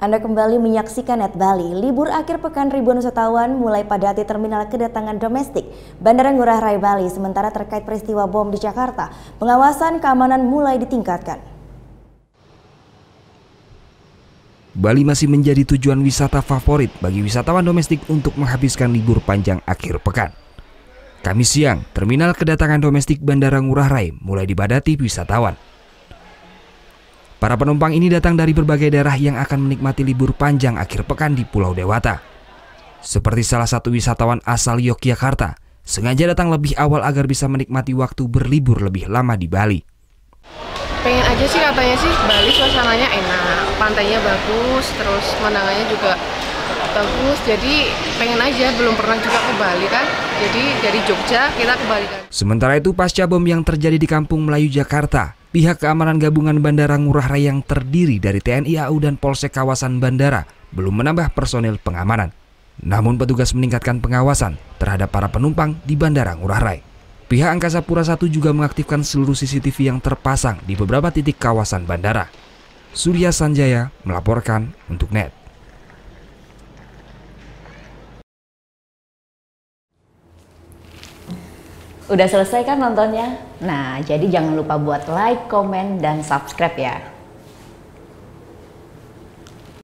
Anda kembali menyaksikan Net Bali. Libur akhir pekan ribuan wisatawan mulai padati terminal kedatangan domestik Bandara Ngurah Rai Bali. Sementara terkait peristiwa bom di Jakarta, pengawasan keamanan mulai ditingkatkan. Bali masih menjadi tujuan wisata favorit bagi wisatawan domestik untuk menghabiskan libur panjang akhir pekan. Kamis siang, terminal kedatangan domestik Bandara Ngurah Rai mulai dibadati wisatawan. Para penumpang ini datang dari berbagai daerah yang akan menikmati libur panjang akhir pekan di Pulau Dewata. Seperti salah satu wisatawan asal Yogyakarta, sengaja datang lebih awal agar bisa menikmati waktu berlibur lebih lama di Bali. Pengen aja sih, katanya sih Bali suasananya enak, pantainya bagus, terus pemandangannya juga bagus. Jadi pengen aja, belum pernah juga ke Bali kan. Jadi dari Jogja kita ke Bali kan. Sementara itu pasca bom yang terjadi di Kampung Melayu Jakarta, pihak keamanan gabungan Bandara Ngurah Rai yang terdiri dari TNI AU dan Polsek kawasan bandara belum menambah personil pengamanan. Namun petugas meningkatkan pengawasan terhadap para penumpang di Bandara Ngurah Rai. Pihak Angkasa Pura I juga mengaktifkan seluruh CCTV yang terpasang di beberapa titik kawasan bandara. Surya Sanjaya melaporkan untuk NET. Udah selesai kan nontonnya? Nah, jadi jangan lupa buat like, komen, dan subscribe ya.